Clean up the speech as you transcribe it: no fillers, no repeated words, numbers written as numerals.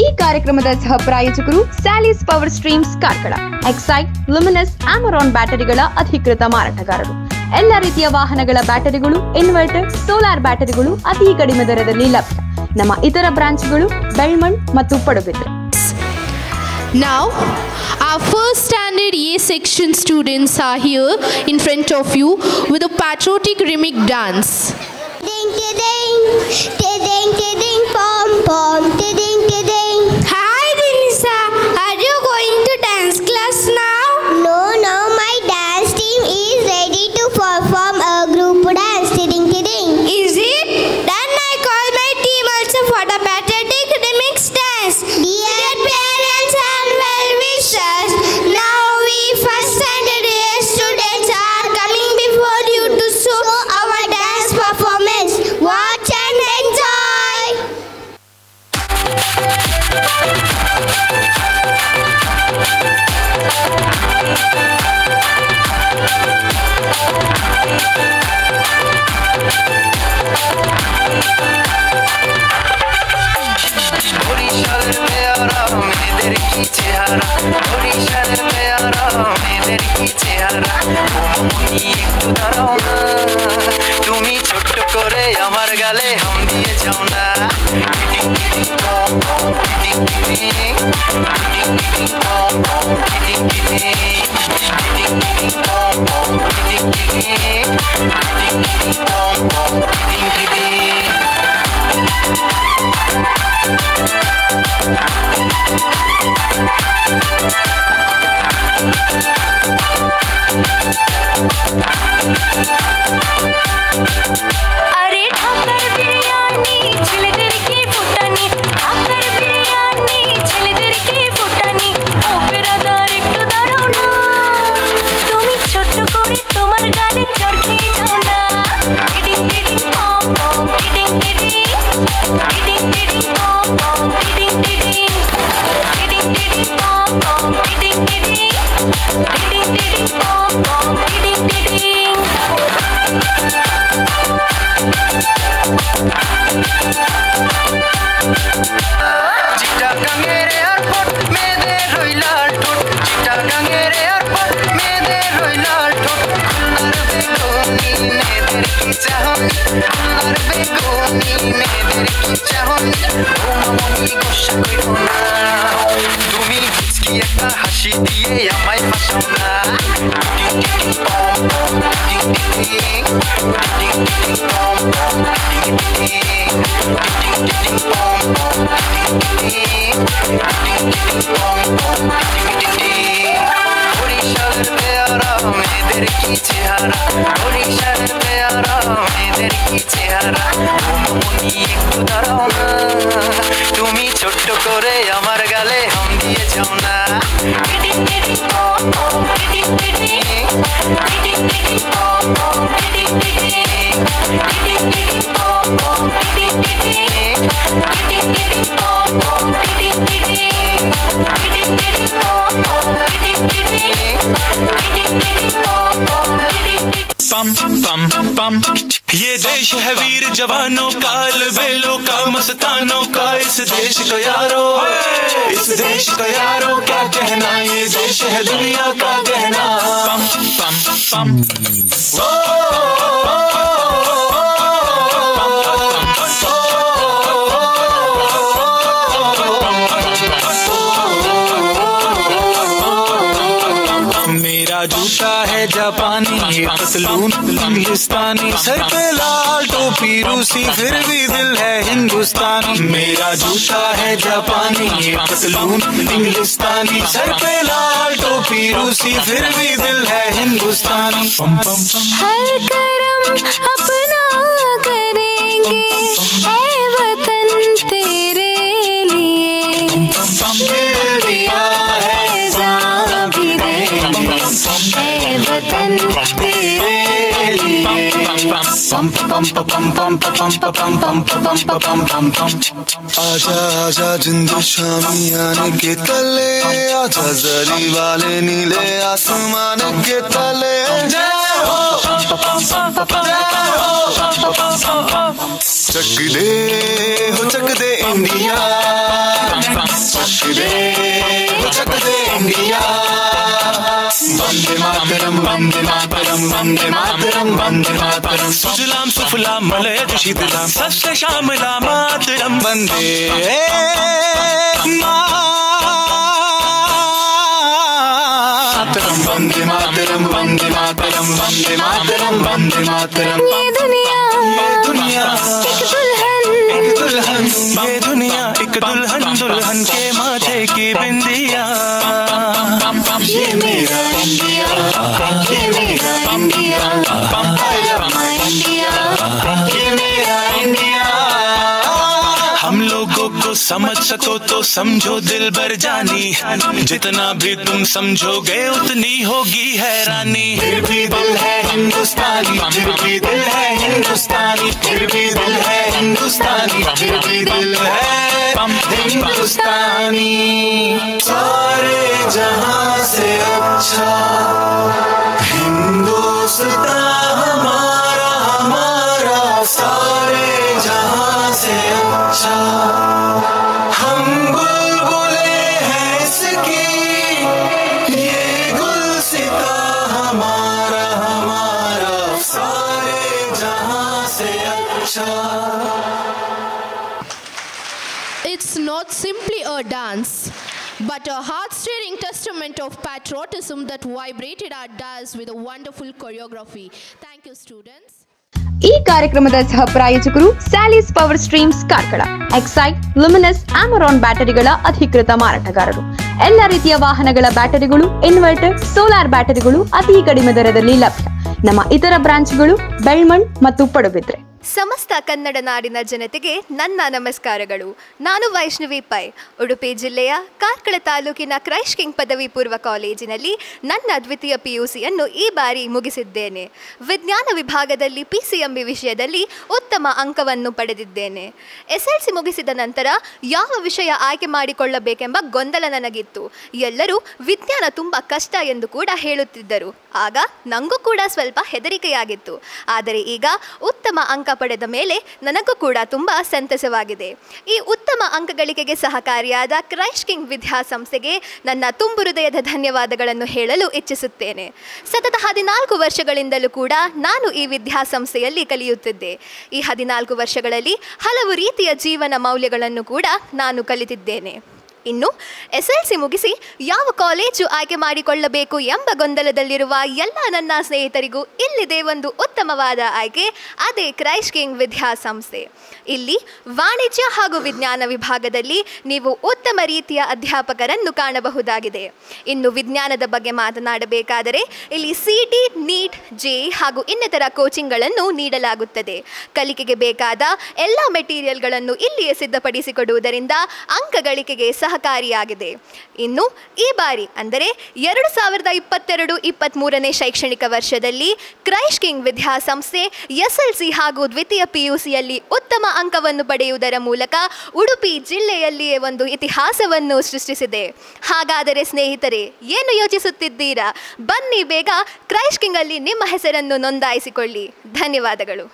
ಈ ಕಾರ್ಯಕ್ರಮದ ಸಹ ಪ್ರಾಯೋಜಕರು Sally's power streams Karkala, Exide, Luminous, Amaron ಬ್ಯಾಟರಿಗಳ ಅಧಿಕೃತ ಮಾರಾಟಗಾರರು. ಎಲ್ಲ ರೀತಿಯ ವಾಹನಗಳ ಬ್ಯಾಟರಿಗಳು, ಇನ್ವರ್ಟರ್, ಸೋಲಾರ್ ಬ್ಯಾಟರಿಗಳು ಅತಿ ಕಡಿಮೆ ದರದಲ್ಲಿ ಲಭ್ಯ. ನಮ್ಮ ಇತರ ಬ್ರಾಂಚ್ಗಳು ಬೆಳ್ಮಂಡ್ ಮತ್ತು Padubidri. Now, our first standard A section students are here in front of you with a patriotic rhythmic dance. Ding ding ding ding pom pom ding ding. Hi Denisa, are you going to dance class now? No, my dance team is ready to perform a group dance. Ding ding. Is it? Then I call my team also for the patriotic remix dance. Dear parents and well-wishers, now we first standard A students are coming before you to show our dance performance. Watch and enjoy. তুমি ছোট্ট করে আমার গালে হাম দিয়ে যাও না। अरे ठाकर बिरयानी छिलकर की फुटानी, ठाकर बिरयानी छिलकर की फुटानी, ओ बिरादार एकटू दाঁড়াও না, তুমি ছোট্ট করে তোমার গালে চড়তে যাও না। টিডিং টিডিং পম পম টিডিং টিডিং, টিডিং টিডিং পম পম টিডিং টিডিং, টিডিং টিডিং পম পম টিডিং টিডিং, টিডিং টিডিং পম পম টিডিং টিডিং। চিটাগাঙের এয়ারপোর্ট মেয়েদের রইলার ঠোঁট, চিটাগাঙের এয়ারপোর্ট মেয়েদের রইলার ঠোঁট, খুলনার বেগুনি মেয়েদের কি চাহনি, খুলনার বেগুনি মেয়েদের কি চাহনি, ও মামনি গোসা কইরো না, তুমি মুচকি একটা হাসি দিয়ে আমায় ফাঁসাও না। টিং টিং পম পম টিং টিং, টিং টিং পম পম টিং টিং, টিং টিং পম পম টিং টিং, বরিশালের পেয়ারা মেয়েদের কি চেহারা, বরিশালের পেয়ারা মেয়েদের কি চেহারা, মনি একটু দাঁড়াও না, তুমি ছোট্ট করে আমার গালে হাম দিয়ে যাও না। টিডিং টিডিং পম পম টিডিং টিডিং, টিডিং টিডিং পম পম টিডিং টিডিং, টিডিং টিডিং পম পম টিডিং টিডিং, টিডিং টিডিং পম পম টিডিং টিডিং, টিডিং টিডিং পম পম টিডিং টিডিং, টিডিং টিডিং पम पम पम। ये देश है वीर जवानों का, अलबेलों का, मस्तानों का, इस देश का यारो, इस देश का यारो क्या कहना, ये देश है दुनिया का गहना। पम पम पम मेरा जूता है जापानी, ये पतलून इंग्लिस्तानी, सर पे लाल टोपी रूसी, फिर भी दिल है हिंदुस्तानी। मेरा जूता है जापानी, ये पतलून इंग्लिस्तानी, सर पे लाल टोपी रूसी, फिर भी दिल है हिंदुस्तानी। पम पम हर करम अपना करेंगे ऐ वतन तेरे लिए, दिया है जान भी देंगे ऐ वतन तेरे लिए। पम पम पम पम पम पम पम पम पम पम पम। आजा आजा जिंद शामी आने के तले, आजा जरी वाले नीले आसमान के तले। चक दे इंडिया, वंदे मातरम वंदे मातरम वंदे मातरम वंदे मातरम सुजलाम सुफलाम मलयज शीतलाम सस्य श्यामला मातरम वंदे मातरम वंदे मातरम वंदे मातरम वंदे मातरम वंदे मातरम ये दुनिया एक दुल्हन ये दुनिया एक दुल्हन दुल्हन के माथे की बिंदिया ये मेरा इंडिया ये मेरा India I love my India ये मेरा इंडिया हम लोगों को समझ सको तो समझो दिल भर जानी जितना भी तुम समझोगे उतनी होगी हैरानी फिर भी दिल है हिंदुस्तानी फिर भी दिल है हिंदुस्तानी फिर भी दिल है हिंदुस्तानी फिर भी दिल है हिंदुस्तानी सारे जहां से अच्छा हिंदुस्तान हमारा हमारा सारे जहां से अच्छा हम बुलबुले हैं इसकी ये गुलसिता हमारा हमारा सारे जहां से अच्छा It's not simply a dance, but a heart-stirring testament of patriotism that vibrated our dance with a wonderful choreography. Thank you, students. ಈ ಕಾರ್ಯಕ್ರಮದ ಸಹ ಪ್ರಾಯೋಜಕರು Sally's power streams Karkala, Exide, Luminous, Amaron ಬ್ಯಾಟರಿಗಳ ಅಧಿಕೃತ ಮಾರಾಟಗಾರರು. ಎಲ್ಲ ರೀತಿಯ ವಾಹನಗಳ ಬ್ಯಾಟರಿಗಳು, ಇನ್ವರ್ಟರ್, ಸೋಲಾರ್ ಬ್ಯಾಟರಿಗಳು ಅತಿ ಕಡಿಮೆ ದರದಲ್ಲಿ ಲಭ್ಯ. ನಮ್ಮ ಇತರ ಬ್ರಾಂಚ್ಗಳು ಬೆಳ್ಮಣ್ ಮತ್ತು ಪಡುಬಿದ್ರೆ. ಸಮಸ್ತ ಕನ್ನಡ ನಾಡಿನ ಜನತೆಗೆ ನನ್ನ ನಮಸ್ಕಾರಗಳು. ನಾನು ವೈಷ್ಣವಿ ಪೈ, ಉಡುಪಿ ಜಿಲ್ಲೆಯ ಕಾರ್ಕಳ ತಾಲೂಕಿನ ಕ್ರೈಸ್ಟ್ ಕಿಂಗ್ ಪದವಿ ಪೂರ್ವ ಕಾಲೇಜಿನಲ್ಲಿ ನನ್ನ ದ್ವಿತೀಯ PUCಯನ್ನು ಈ ಬಾರಿ ಮುಗಿಸಿದ್ದೇನೆ. ವಿಜ್ಞಾನ ವಿಭಾಗದಲ್ಲಿ PCMB ವಿಷಯದಲ್ಲಿ ಉತ್ತಮ ಅಂಕವನ್ನು ಪಡೆದಿದ್ದೇನೆ. SLC ಮುಗಿಸಿದ ನಂತರ ಯಾವ ವಿಷಯ ಆಯ್ಕೆ ಮಾಡಿಕೊಳ್ಳಬೇಕೆಂಬ ಗೊಂದಲ ನನಗಿತ್ತು. ಎಲ್ಲರೂ ವಿಜ್ಞಾನ ತುಂಬ ಕಷ್ಟ ಎಂದು ಕೂಡ ಹೇಳುತ್ತಿದ್ದರು. ಆಗ ನನಗೂ ಕೂಡ ಸ್ವಲ್ಪ ಹೆದರಿಕೆಯಾಗಿತ್ತು. ಆದರೆ ಈಗ ಉತ್ತಮ ಅಂಕ ಪಡೆದ ಮೇಲೆ ನನಗೂ ಕೂಡ ತುಂಬ ಸಂತಸವಾಗಿದೆ. ಈ ಉತ್ತಮ ಅಂಕ ಗಳಿಕೆಗೆ ಸಹಕಾರಿಯಾದ ಕ್ರೈಸ್ಟ್ ಕಿಂಗ್ ವಿದ್ಯಾಸಂಸ್ಥೆಗೆ ನನ್ನ ತುಂಬು ಹೃದಯದ ಧನ್ಯವಾದಗಳನ್ನು ಹೇಳಲು ಇಚ್ಛಿಸುತ್ತೇನೆ. ಸತತ 14 ವರ್ಷಗಳಿಂದಲೂ ಕೂಡ ನಾನು ಈ ವಿದ್ಯಾಸಂಸ್ಥೆಯಲ್ಲಿ ಕಲಿಯುತ್ತಿದ್ದೆ. ಈ 14 ವರ್ಷಗಳಲ್ಲಿ ಹಲವು ರೀತಿಯ ಜೀವನ ಮೌಲ್ಯಗಳನ್ನು ಕೂಡ ನಾನು ಕಲಿತಿದ್ದೇನೆ. ಇನ್ನು SLC ಮುಗಿಸಿ ಯಾವ ಕಾಲೇಜು ಆಯ್ಕೆ ಮಾಡಿಕೊಳ್ಳಬೇಕು ಎಂಬ ಗೊಂದಲದಲ್ಲಿರುವ ಎಲ್ಲ ನನ್ನ ಸ್ನೇಹಿತರಿಗೂ ಇಲ್ಲಿದೆ ಒಂದು ಉತ್ತಮವಾದ ಆಯ್ಕೆ, ಅದೇ ಕ್ರೈಸ್ಟ್ ಕಿಂಗ್ ವಿದ್ಯಾಸಂಸ್ಥೆ. ಇಲ್ಲಿ ವಾಣಿಜ್ಯ ಹಾಗೂ ವಿಜ್ಞಾನ ವಿಭಾಗದಲ್ಲಿ ನೀವು ಉತ್ತಮ ರೀತಿಯ ಅಧ್ಯಾಪಕರನ್ನು ಕಾಣಬಹುದಾಗಿದೆ. ಇನ್ನು ವಿಜ್ಞಾನದ ಬಗ್ಗೆ ಮಾತನಾಡಬೇಕಾದರೆ ಇಲ್ಲಿ CT, NEET, JEE ಹಾಗೂ ಇನ್ನಿತರ ಕೋಚಿಂಗ್ಗಳನ್ನು ನೀಡಲಾಗುತ್ತದೆ. ಕಲಿಕೆಗೆ ಬೇಕಾದ ಎಲ್ಲ ಮೆಟೀರಿಯಲ್ಗಳನ್ನು ಇಲ್ಲಿಯೇ ಸಿದ್ಧಪಡಿಸಿಕೊಡುವುದರಿಂದ ಅಂಕ ಗಳಿಕೆಗೆ ಸಹಕಾರಿಯಾಗಿದೆ. ಇನ್ನು ಈ ಬಾರಿ ಅಂದರೆ 2022-23ನೇ ಶೈಕ್ಷಣಿಕ ವರ್ಷದಲ್ಲಿ ಕ್ರೈಸ್ಟ್ ಕಿಂಗ್ ವಿದ್ಯಾಸಂಸ್ಥೆ SLC ಹಾಗೂ ದ್ವಿತೀಯ PUCಯಲ್ಲಿ ಉತ್ತಮ ಅಂಕವನ್ನು ಪಡೆಯುವುದರ ಮೂಲಕ ಉಡುಪಿ ಜಿಲ್ಲೆಯಲ್ಲಿಯೇ ಒಂದು ಇತಿಹಾಸವನ್ನು ಸೃಷ್ಟಿಸಿದೆ. ಹಾಗಾದರೆ ಸ್ನೇಹಿತರೆ, ಏನು ಯೋಚಿಸುತ್ತಿದ್ದೀರಾ? ಬನ್ನಿ ಬೇಗ ಕ್ರೈಸ್ಟ್ ಕಿಂಗ್ ಅಲ್ಲಿ ನಿಮ್ಮ ಹೆಸರನ್ನು ನೋಂದಾಯಿಸಿಕೊಳ್ಳಿ. ಧನ್ಯವಾದಗಳು.